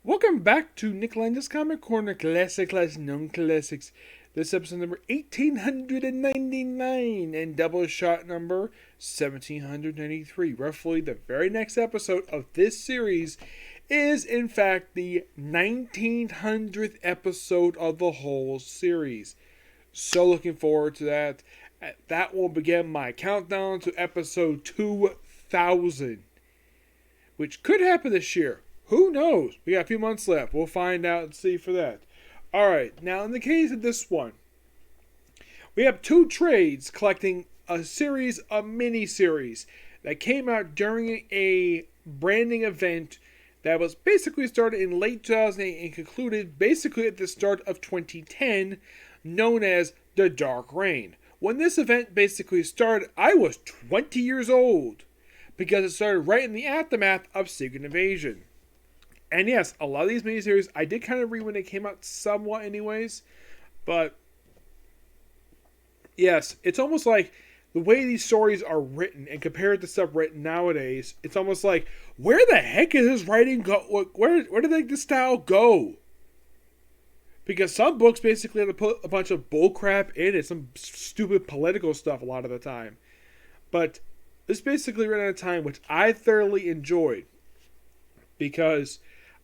Welcome back to Nick Landis Comic Corner Classic Known Classics. This episode number 1899 and Doubleshot number 1793. Roughly the very next episode of this series is in fact the 1900th episode of the whole series. So looking forward to that. That will begin my countdown to episode 2000, which could happen this year. Who knows? We got a few months left. We'll find out and see for that. Alright, now in the case of this one, we have two trades collecting a series of mini-series that came out during a branding event that was basically started in late 2008 and concluded basically at the start of 2010, known as The Dark Reign. When this event basically started, I was 20 years old, because it started right in the aftermath of Secret Invasion. And yes, a lot of these miniseries, I did kind of read when they came out somewhat anyways. But, yes, it's almost like the way these stories are written and compared to stuff written nowadays, it's almost like, where the heck is this writing go? Where did this style go? Because some books basically have to put a bunch of bullcrap in it, some stupid political stuff a lot of the time. But this basically ran at a time which I thoroughly enjoyed. Because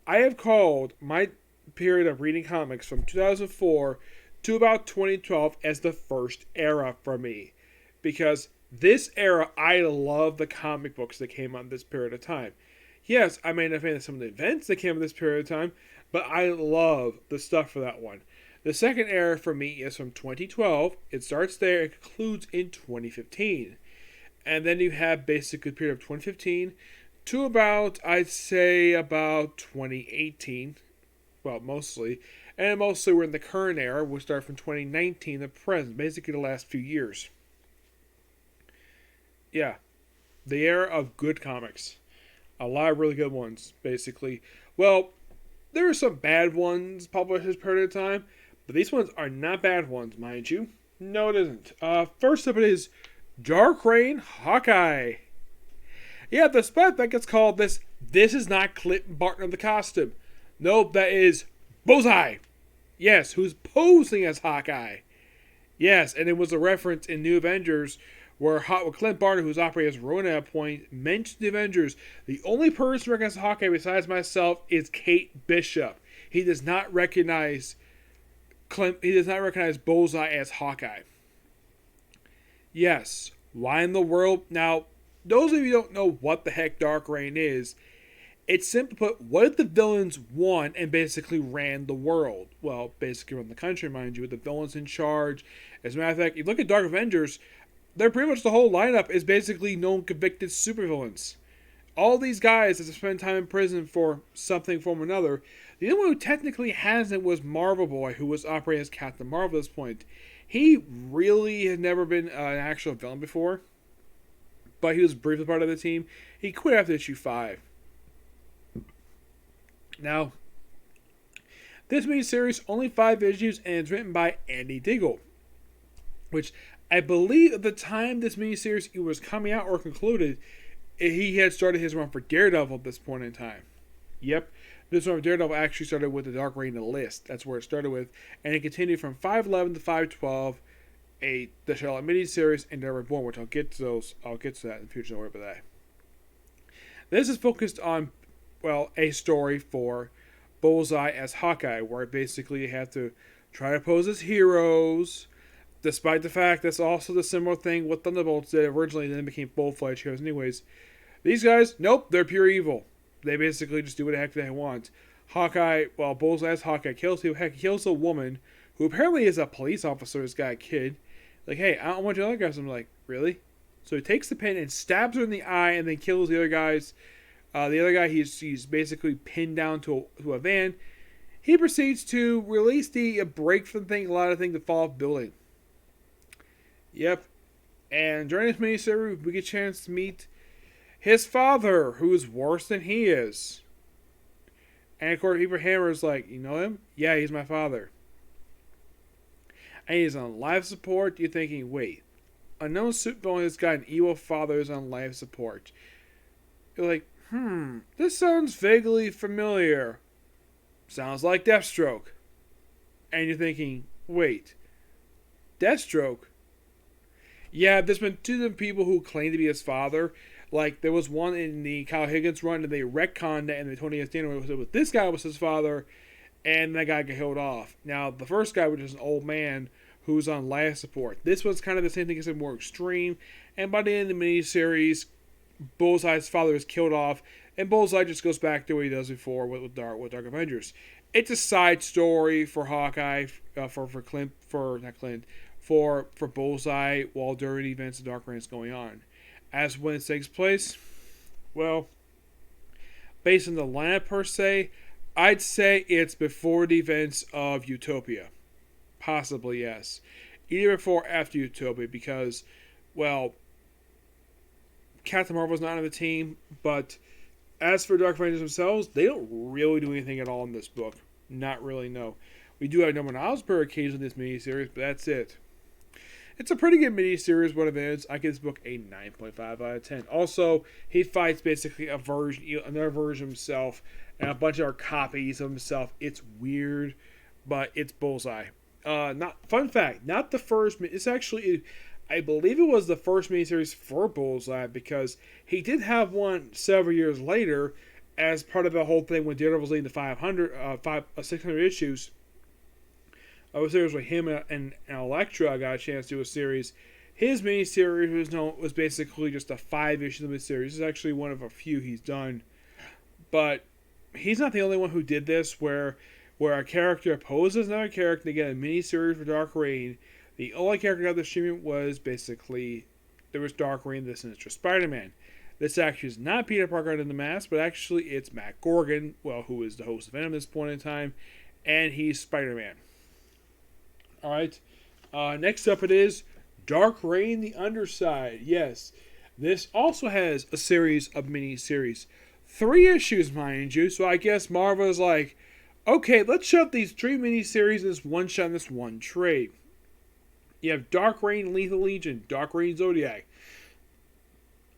I have called my period of reading comics from 2004 to about 2012 as the first era for me. Because this era, I love the comic books that came out in this period of time. Yes, I may not fan of some of the events that came in this period of time, but I love the stuff for that one. The second era for me is from 2012. It starts there and concludes in 2015. And then you have basically the period of 2015 to about, I'd say, about 2018. Well, mostly. And mostly we're in the current era, which starts from 2019 to present, basically the last few years. Yeah, the era of good comics. A lot of really good ones, basically. Well, there are some bad ones published this period of time, but these ones are not bad ones, mind you. No, it isn't. First up it is Dark Reign Hawkeye. Yeah, despite that gets called this is not Clinton Barton of the costume. Nope, that is Bullseye. Yes, who's posing as Hawkeye. Yes, and it was a reference in New Avengers where Clint Barton, who's operating as Ronin at a point, mentioned the Avengers. The only person who recognizes Hawkeye besides myself is Kate Bishop. He does not recognize Bullseye as Hawkeye. Yes, why in the world? Now, those of you who don't know what the heck Dark Reign is, it's simply put, what if the villains won and basically ran the world? Well, basically ran the country, mind you, with the villains in charge. As a matter of fact, you look at Dark Avengers, they're pretty much the whole lineup is basically known convicted supervillains. All these guys that have spent time in prison for something form or another. The only one who technically hasn't was Marvel Boy, who was operating as Captain Marvel at this point. He really had never been an actual villain before, but he was briefly part of the team. He quit after issue 5. Now, this miniseries only 5 issues and it's written by Andy Diggle, which I believe at the time this miniseries was coming out or concluded, he had started his run for Daredevil at this point in time. Yep, this run for Daredevil actually started with the Dark Reign list. That's where it started with, and it continued from 511 to 512. The Charlotte miniseries and They're Reborn, which I'll get to those. I'll get to that in the future. Don't worry about that. This is focused on, well, a story for Bullseye as Hawkeye, where basically you have to try to pose as heroes, despite the fact that's also the similar thing what Thunderbolts did originally, and then became full-fledged heroes. Anyways, these guys, nope, they're pure evil. They basically just do what the heck they want. Hawkeye, well, Bullseye as Hawkeye kills people. Heck, he kills a woman who apparently is a police officer. This guy, kid. Like, hey, I don't want you other guys. I'm like, really? So he takes the pin and stabs her in the eye and then kills the other guys. The other guy, he's basically pinned down to a van. He proceeds to release the break from the thing, a lot of things to fall off building. Yep. And during this miniseries, we get a chance to meet his father, who is worse than he is. And of course, Abraham Hammer is like, you know him? Yeah, he's my father. And he's on life support. You're thinking, wait, a known supervillain has got an evil father who's on life support. You're like, this sounds vaguely familiar. Sounds like Deathstroke. And you're thinking, wait, Deathstroke? Yeah, there's been two different people who claim to be his father. Like, there was one in the Kyle Higgins run, and they retconned it, and they told me this guy was his father, and that guy got killed off. Now, the first guy was just an old man who's on life support. This was kind of the same thing, except more extreme. And by the end of the miniseries, Bullseye's father is killed off, and Bullseye just goes back to what he does before with Dark Avengers. It's a side story for Hawkeye, for Bullseye while during the events of Dark Reign is going on. As when it takes place, well, based on the lineup per se, I'd say it's before the events of Utopia. Possibly, yes. Either before or after Utopia, because, well, Captain Marvel's not on the team, but as for Dark Avengers themselves, they don't really do anything at all in this book. Not really, no. We do have Norman Osborn occasionally in this miniseries, but that's it. It's a pretty good miniseries, what it is. I give this book a 9.5 out of 10. Also, he fights basically another version of himself, and a bunch of copies of himself. It's weird, but it's Bullseye. Fun fact, not the first. It's actually, I believe it was the first miniseries for Bullseye, because he did have one several years later as part of the whole thing when Daredevil's leading the 600 issues. I was there with him and Elektra. I got a chance to do a series. His miniseries was basically just a 5-issue limited series. This is actually one of a few he's done. But he's not the only one who did this, where a character opposes another character to get a miniseries for Dark Reign. The only character that got the treatment was basically, there was Dark Reign, the Sinister Spider-Man. This actually is not Peter Parker under the mask, but actually it's Matt Gorgon, who is the host of Venom at this point in time, and he's Spider-Man. Alright, next up it is Dark Reign, the Underside. Yes, this also has a series of mini-series. 3 issues, mind you, so I guess Marvel is like, okay, let's shove these 3 mini-series in this one shot in this one trade. You have Dark Reign, Lethal Legion, Dark Reign, Zodiac,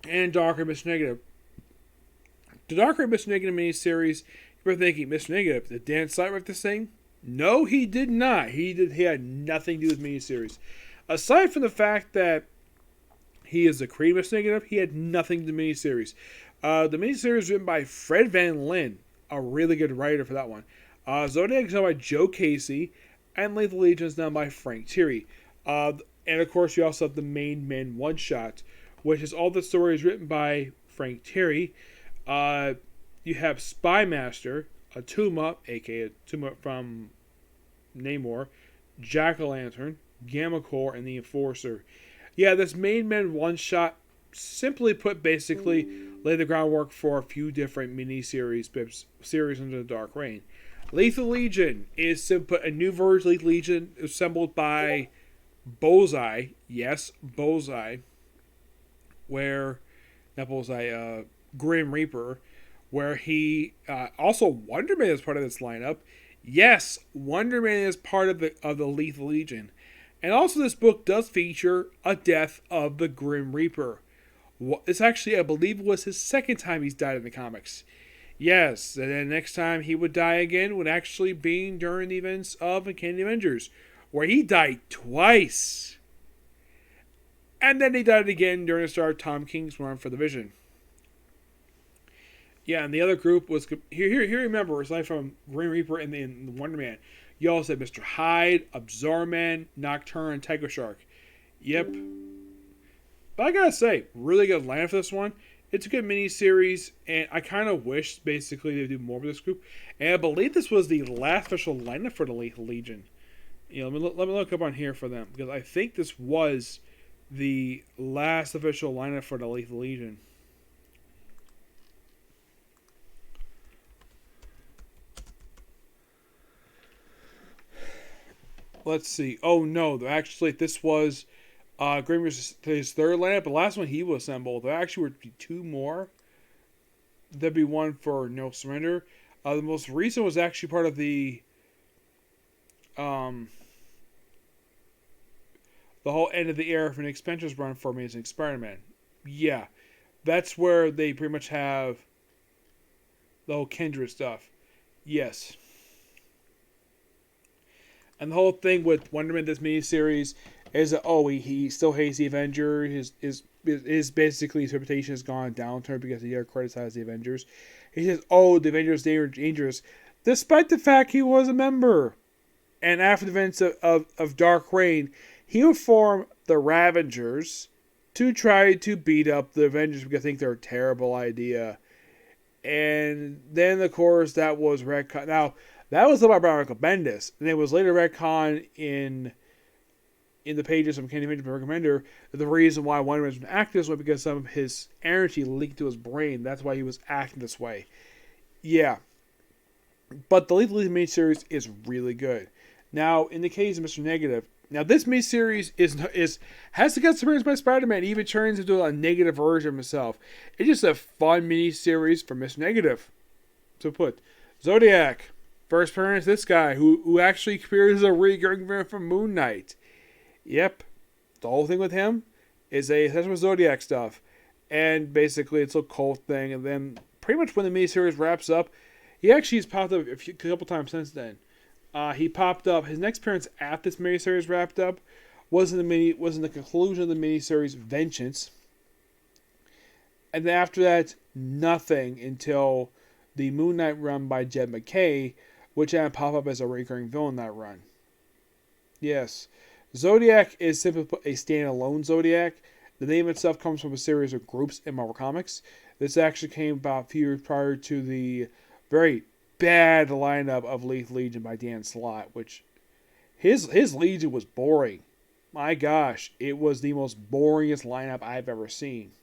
and Dark Reign, Mr. Negative. The Dark Reign, Mr. Negative mini-series, you're thinking, Mr. Negative, did Dan Slott write this thing? No, he did not. He had nothing to do with miniseries. Aside from the fact that he is the creator of Mr. Negative, he had nothing to do with miniseries. The miniseries was written by Fred Van Lin, a really good writer for that one. Zodiac is done by Joe Casey, and Lethal Legion is done by Frank Thierry. And of course, you also have the Main Men one-shot, which is all the stories written by Frank Thierry. You have Spy Master, Atuma, aka Atuma from Namor, Jack-O-Lantern, Gamma Core, and the Enforcer. Yeah, this Main Men one-shot, simply put, basically laid the groundwork for a few different mini-series under the Dark Reign. Lethal Legion is simply a new version of Lethal Legion assembled by Bullseye. Yes, Bullseye. Grim Reaper. Where he also Wonder Man is part of this lineup. Yes, Wonder Man is part of the Lethal Legion, and also this book does feature a death of the Grim Reaper. It's actually, I believe, was his second time he's died in the comics. Yes, and then next time he would die again would actually be during the events of Uncanny Avengers, where he died twice, and then he died again during the start of Tom King's run for the Vision. Yeah, and the other group was here. Remember, aside from Grim Reaper and the Wonder Man, you also had Mr. Hyde, Absorbman, Nocturne, and Tiger Shark. Yep. But I gotta say, really good lineup for this one. It's a good mini-series, and I kind of wish, basically, they'd do more with this group. And I believe this was the last official lineup for the Lethal Legion. Let me look up on here for them, because I think this was the last official lineup for the Lethal Legion. Let's see. Oh, no. Actually, this was Grim Reaper's his third lineup. The last one he was assembled. There actually would be 2 more. There'd be one for No Surrender. The most recent was actually part of the whole end of the era for an expansions run for Amazing Spider-Man. Yeah. That's where they pretty much have the whole Kindred stuff. Yes. And the whole thing with Wonder Man this miniseries is that he still hates the Avengers. His basically his reputation has gone downturn because he criticized the Avengers. He says, the Avengers are dangerous, despite the fact he was a member. And after the events of Dark Reign, he would form the Ravengers to try to beat up the Avengers because they think they're a terrible idea. And then, of course, that was retcon. Now, that was about Michael Bendis. And it was later retcon in the pages of Candy Avengers Recommender. The reason why Wonder Man was acting this way was because some of his energy leaked to his brain. That's why he was acting this way. Yeah. But the Lethal Legion miniseries is really good. Now, in the case of Mr. Negative, now this miniseries has the guest appearance by Spider-Man. He even turns into a negative version of himself. It's just a fun miniseries for Mr. Negative. So put Zodiac, first appearance, this guy who actually appears as a recurring villain from Moon Knight. Yep, the whole thing with him is that's with Zodiac stuff, and basically it's a cult thing. And then pretty much when the miniseries wraps up, he actually has popped up a couple times since then. He popped up. His next appearance after this miniseries wrapped up was in the conclusion of the miniseries Vengeance, and then after that, nothing until the Moon Knight run by Jed MacKay, which had pop up as a recurring villain in that run. Yes, Zodiac is simply a standalone Zodiac. The name itself comes from a series of groups in Marvel Comics. This actually came about a few years prior to the very bad lineup of Lethal Legion by Dan Slott, which his Legion was boring. My gosh, it was the most boringest lineup I've ever seen.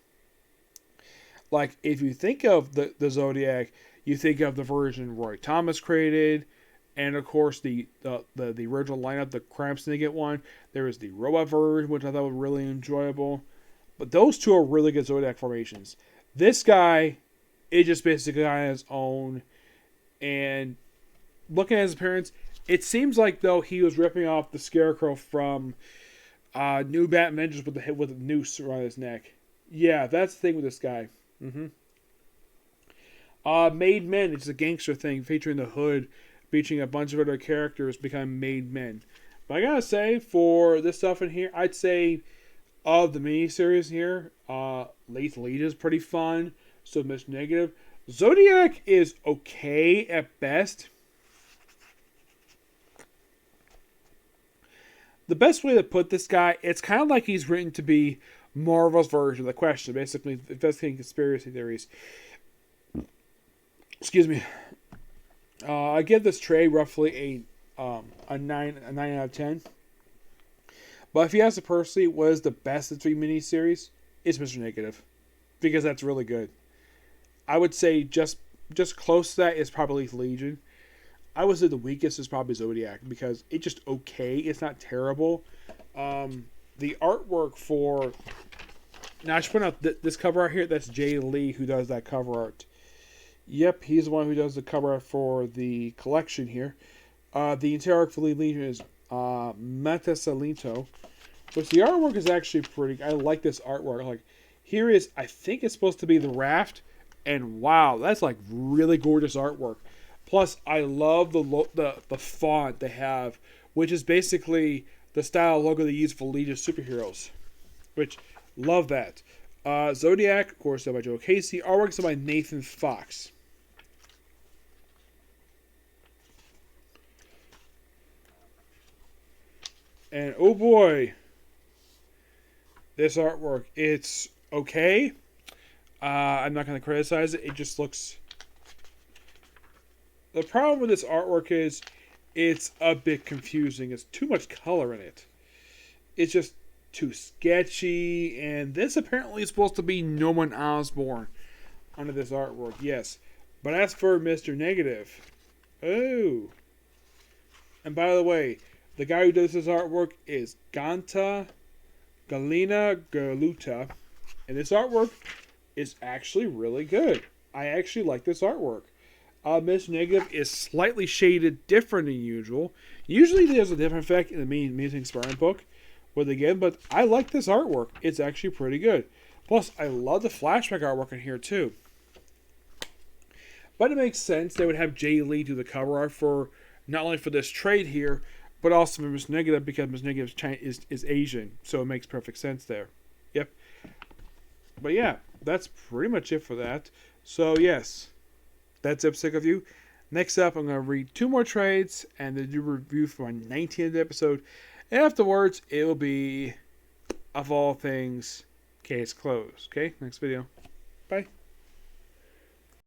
Like, if you think of the Zodiac, you think of the version Roy Thomas created, and of course the original lineup, the Crime Syndicate one. There was the robot version, which I thought was really enjoyable. But those two are really good Zodiac formations. This guy is just basically on his own. And looking at his appearance, it seems like though he was ripping off the Scarecrow from New Batman Avengers with a noose around his neck. Yeah, that's the thing with this guy. Made Men, it's a gangster thing featuring the Hood, featuring a bunch of other characters become made men. But I gotta say, for this stuff in here, I'd say of the miniseries here, Lethal Legion is pretty fun. So Mr. Negative. Zodiac is okay at best. The best way to put this guy, it's kind of like he's written to be Marvel's version of The Question, basically investigating conspiracy theories. Excuse me. I give this trade roughly a 9 out of 10. But if you ask me personally, what is the best of the three miniseries? It's Mr. Negative, because that's really good. I would say just close to that is probably Legion. I would say the weakest is probably Zodiac because it's just okay. It's not terrible. The artwork for... Now, I should point out this cover art here, that's Jay Lee who does that cover art. Yep, he's the one who does the cover art for the collection here. The entire art for Legion is Meta Salito. Which the artwork is actually pretty... I like this artwork. Like, here is... I think it's supposed to be the raft. And wow, that's like really gorgeous artwork. Plus, I love the font they have, which is basically the style logo they use for Legion superheroes. Which, love that. Zodiac, of course, done by Joe Casey. Artwork done by Nathan Fox. And oh boy, this artwork, it's okay. I'm not going to criticize it. It just looks... The problem with this artwork is it's a bit confusing. It's too much color in it. It's just too sketchy. And this apparently is supposed to be Norman Osborn under this artwork. Yes. But as for Mr. Negative... Oh. And by the way, the guy who does this artwork is Galina Galuta. And this artwork is actually really good. I actually like this artwork. Mr. Negative is slightly shaded different than usual. Usually there's a different effect in the Amazing Spider-Man book. But I like this artwork. It's actually pretty good. Plus, I love the flashback artwork in here too. But it makes sense they would have Jay Lee do the cover art for not only for this trade here, but also for Miss Negative because Miss Negative is Asian, so it makes perfect sense there. Yep. But yeah, that's pretty much it for that. So yes, that's episode of you. Next up, I'm going to read 2 more trades and then do a review for my 19th episode. And afterwards, it will be, of all things, Case Closed. Okay, next video. Bye.